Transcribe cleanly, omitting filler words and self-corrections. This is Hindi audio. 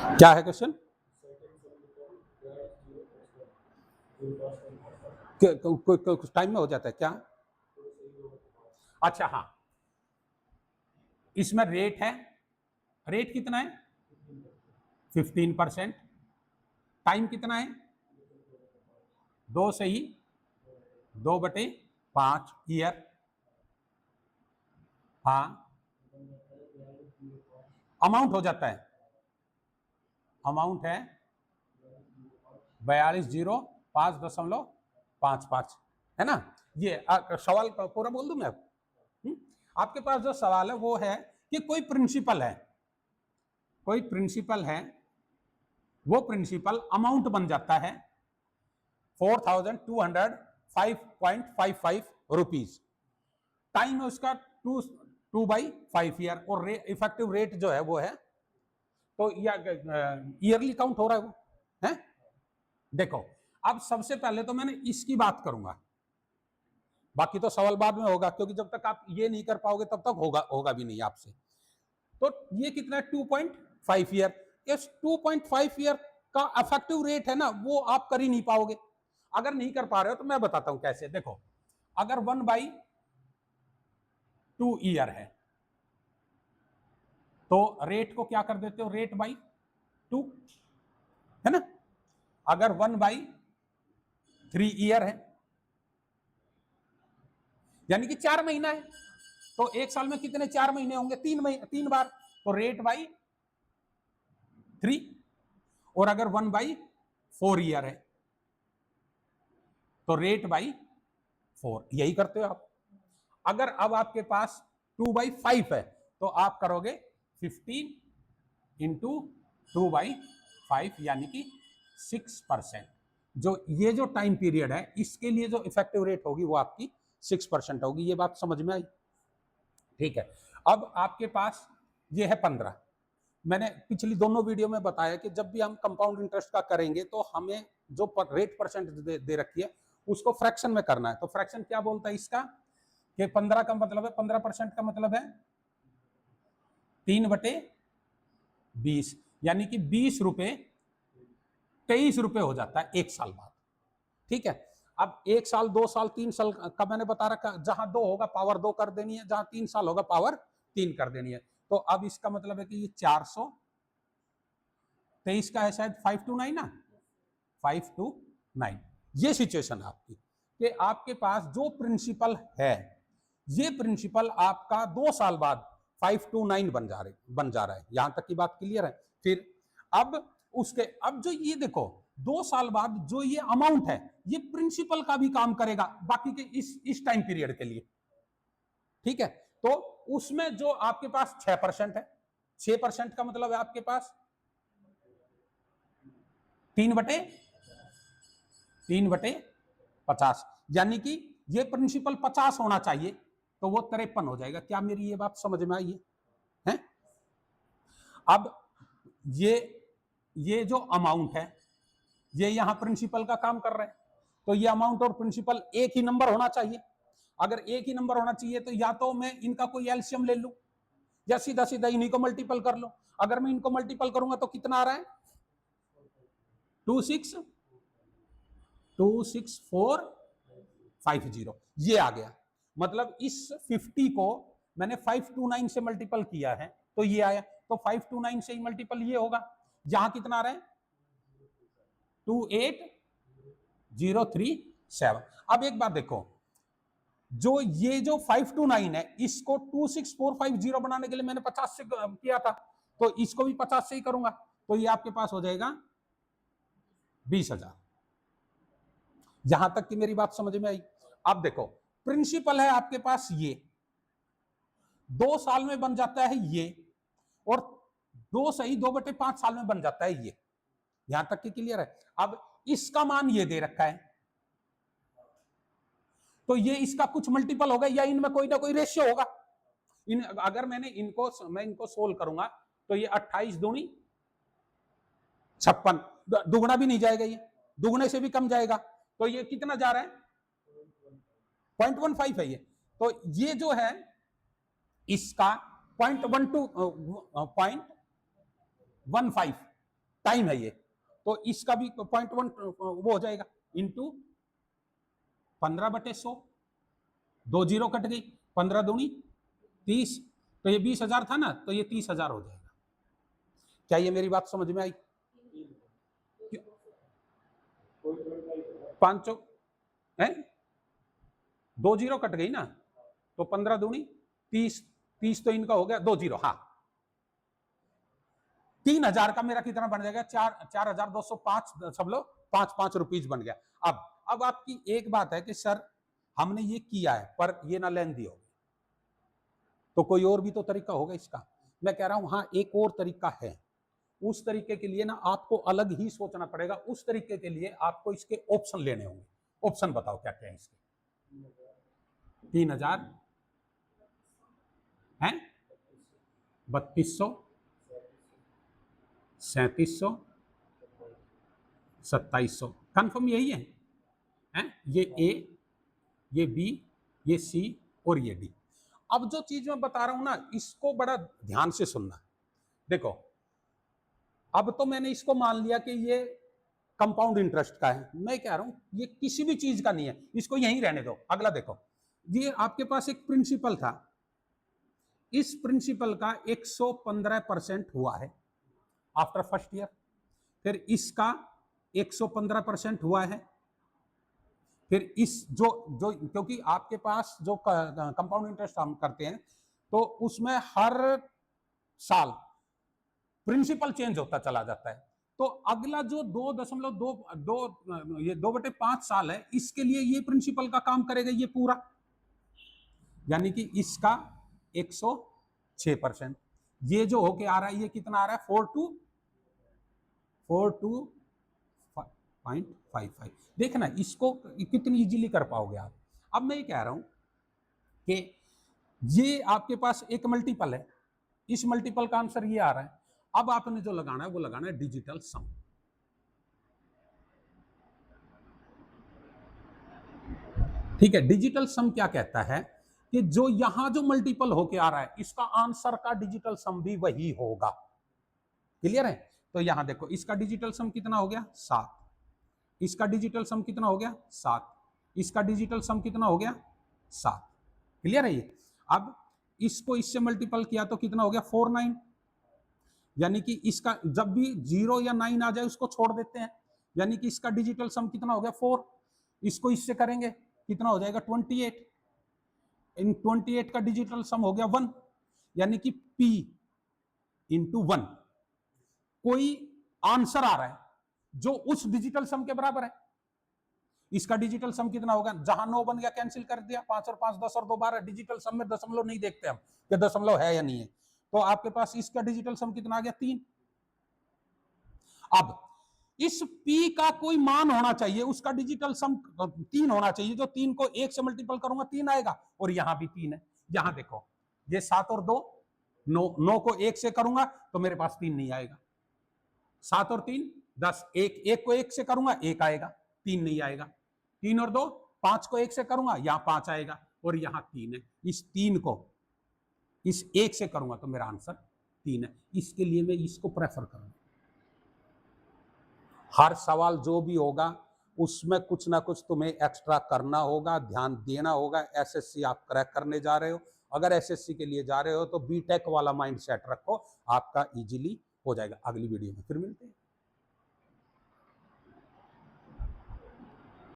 क्या है क्वेश्चन? कुछ टाइम में हो जाता है क्या? अच्छा हाँ, इसमें रेट है, रेट कितना है? 15%। टाइम कितना है? 2 से ही 2/5 ईयर। हाँ, अमाउंट हो जाता है, अमाउंट है 4205.55 है ना। ये सवाल पूरा बोल दूं मैं अब? आपके पास जो सवाल है वो है कि कोई प्रिंसिपल है, कोई प्रिंसिपल है, वो प्रिंसिपल अमाउंट बन जाता है 4205.55 रुपीज। टाइम है उसका 2/5 ईयर, और इफेक्टिव रेट जो है वो है, तो ईयरली काउंट हो रहा है वो है। देखो, अब सबसे पहले तो मैंने इसकी बात करूंगा, बाकी तो सवाल बाद में होगा, क्योंकि जब तक आप ये नहीं कर पाओगे तब तक होगा भी नहीं आपसे। तो ये कितना है? 2.5 ईयर। इस 2.5 ईयर का इफेक्टिव रेट है ना, वो आप कर ही नहीं पाओगे। अगर नहीं कर पा रहे हो तो मैं बताता हूं कैसे। देखो, अगर 1/2 ईयर है तो रेट को क्या कर देते हो? रेट बाई 2 है ना। अगर 1/3 ईयर है, यानी कि 4 महीना है, तो एक साल में कितने 4 महीने होंगे? 3 बार, तो रेट बाई 3। और अगर 1/4 ईयर है तो रेट बाई 4। यही करते हो आप। अगर अब आपके पास 2/5 है तो आप करोगे 15 इंटू 2/5, यानी कि 6%। जो ये जो टाइम पीरियड है, इसके लिए जो इफेक्टिव रेट होगी वो आपकी 6% होगी। ये बात समझ में आई? ठीक है। अब आपके पास ये है 15। मैंने पिछली दोनों वीडियो में बताया कि जब भी हम कंपाउंड इंटरेस्ट का करेंगे तो हमें जो रेट परसेंट दे रखी है उसको फ्रैक्शन में करना है। तो फ्रैक्शन क्या बोलता है इसका? कि 15 का मतलब है, 15% का मतलब है 3/20, यानी कि 20 रुपए 23 रुपए हो जाता है एक साल बाद। ठीक है। अब 1 साल, 2 साल, 3 साल का मैंने बता रखा, जहां 2 होगा पावर 2 कर देनी है, जहां 3 साल होगा पावर 3 कर देनी है। तो अब इसका मतलब है कि ये 423 का है शायद 5 to 9 ना, 5 to 9। ये सिचुएशन है आपकी कि आपके पास जो प्रिंसिपल है, ये प्रिंसिपल आपका 2 साल बाद 5 to 9 बन जा रहा है। यहां तक की बात क्लियर है? फिर अब उसके, अब जो ये देखो 2 साल बाद जो ये अमाउंट है, ये प्रिंसिपल का भी काम करेगा बाकी के इस टाइम पीरियड के लिए। ठीक है। तो उसमें जो आपके पास 6% है, 6% का मतलब है आपके पास 3/50, यानी कि ये प्रिंसिपल 50 होना चाहिए, तो वो 53 हो जाएगा। क्या मेरी ये बात समझ में आई है? अब ये जो अमाउंट है, ये यहां प्रिंसिपल का काम कर रहे हैं, तो ये अमाउंट और प्रिंसिपल एक ही नंबर होना चाहिए। अगर एक ही नंबर होना चाहिए तो या तो मैं इनका कोई एलसीएम ले लूं, या सीधा सीधा इन्हीं को मल्टीपल कर लो। अगर मैं इनको मल्टीपल करूंगा तो कितना आ रहा है? 26450, ये आ गया। मतलब इस 50 को मैंने 529 से मल्टीपल किया है तो ये आया। तो 529 से मल्टीपल ये होगा, यहां कितना आ रहा है? 28037। अब एक बात देखो, जो ये जो 529 है, इसको 26450 बनाने के लिए मैंने 50 से किया था, तो इसको भी 50 से ही करूंगा, तो ये आपके पास हो जाएगा 20,000। यहां तक कि मेरी बात समझ में आई? अब देखो, प्रिंसिपल है आपके पास ये 2 साल में बन जाता है ये, और 2 सही 2/5 साल में बन जाता है ये। यहां तक कि क्लियर है? अब इसका मान ये दे रखा है, तो ये इसका कुछ मल्टीपल होगा या इनमें कोई ना कोई रेशियो होगा। अगर मैं इनको सोल्व करूंगा तो ये 28 दूनी 56, दुगना भी नहीं जाएगा, ये दुगने से भी कम जाएगा, तो ये कितना जा रहा है? 0.15 है ये। तो ये जो है इसका 0.12 0.15 टाइम है ये, तो इसका भी 0.1 वो हो जाएगा इंटू 15/100, 2 जीरो कट गई, 15 दूनी 30, तो ये 20,000 था ना, तो ये 30,000 हो जाएगा। क्या ये मेरी बात समझ में आई? 5 है, 2 जीरो कट गई ना, तो 15 दूनी 30, 30 तो इनका हो गया, 2 जीरो, हाँ 3,000 का मेरा कितना बन जाएगा? 4,205 सब लोग 5-5 रुपीज बन गया। अब आपकी एक बात है कि सर हमने ये किया है पर ये ना लेन दी होगी, तो कोई और भी तो तरीका होगा इसका। मैं कह रहा हूं हाँ एक और तरीका है, उस तरीके के लिए ना आपको अलग ही सोचना पड़ेगा, उस तरीके के लिए आपको इसके ऑप्शन लेने होंगे। ऑप्शन बताओ क्या क्या है इसके? 3,000 है, 3,200, 3,700, 2,700, कंफर्म यही है? ये ए, ये बी, ये सी और ये डी। अब जो चीज मैं बता रहा हूं ना, इसको बड़ा ध्यान से सुनना। देखो अब तो मैंने इसको मान लिया कि ये कंपाउंड इंटरेस्ट का है, मैं कह रहा हूं ये किसी भी चीज का नहीं है, इसको यहीं रहने दो। अगला देखो, ये आपके पास एक प्रिंसिपल था, इस प्रिंसिपल का 115% हुआ है आफ्टर फर्स्ट ईयर, फिर इसका 115% हुआ है, फिर इस जो जो क्योंकि आपके पास जो कंपाउंड इंटरेस्ट हम करते हैं तो उसमें हर साल प्रिंसिपल चेंज होता चला जाता है, तो अगला जो 2.2 ये 2/5 साल है, इसके लिए ये प्रिंसिपल का काम करेगा ये पूरा, यानी कि इसका 106%। ये जो होके आ रहा है ये कितना आ रहा है? 42.55। देखना इसको कितनी इजीली कर पाओगे आप। अब मैं ये कह रहा हूं कि ये आपके पास एक मल्टीपल है, इस मल्टीपल का आंसर ये आ रहा है। अब आपने जो लगाना है वो लगाना है डिजिटल सम। ठीक है, डिजिटल सम क्या कहता है कि जो यहां जो मल्टीपल होके आ रहा है इसका आंसर का डिजिटल सम भी वही होगा। क्लियर है? तो यहां देखो इसका डिजिटल सम कितना हो गया? 7, इसका डिजिटल सम कितना हो गया? 7, इसका डिजिटल सम कितना हो गया? 7। क्लियर है ये? अब इसको इससे मल्टीपल किया तो कितना हो गया? 49, यानी कि इसका जब भी 0 या 9 आ जाए उसको छोड़ देते हैं, यानी कि इसका डिजिटल सम कितना हो गया? 4। इसको इससे करेंगे कितना हो जाएगा? 28। इन 28 का डिजिटल सम हो गया 1, यानी कि P इंटू 1। कोई आंसर आ रहा है जो उस डिजिटल सम के बराबर है। इसका डिजिटल सम कितना होगा? जहां 9 बन गया कैंसिल कर दिया, 5 और 5 10 और 2 12। डिजिटल सम में दशमलव नहीं देखते हम कि दशमलव है या नहीं है, तो आपके पास इसका डिजिटल सम कितना आ गया? 3। अब इस P का कोई मान होना चाहिए, उसका डिजिटल सम 3 होना चाहिए, जो 3 को 1 से मल्टीपल करूंगा 3 आएगा, और यहां भी 3 है। यहां देखो ये 7 और 2 9, 9 को 1 से करूंगा तो मेरे पास 3 नहीं आएगा। 7 और 3 10, 1 को 1 से करूंगा 1 आएगा, 3 नहीं आएगा। 3 और 2 5 को 1 से करूंगा यहां 5 आएगा, और यहां 3 है। इस 3 को इस 1 से करूंगा तो मेरा आंसर 3 है। इसके लिए मैं इसको प्रेफर करूंगा। हर सवाल जो भी होगा उसमें कुछ ना कुछ तुम्हें एक्स्ट्रा करना होगा, ध्यान देना होगा। एसएससी आप क्रैक करने जा रहे हो, अगर एसएससी के लिए जा रहे हो तो बीटेक वाला माइंड सेट रखो, आपका इजीली हो जाएगा। अगली वीडियो में फिर मिलते हैं।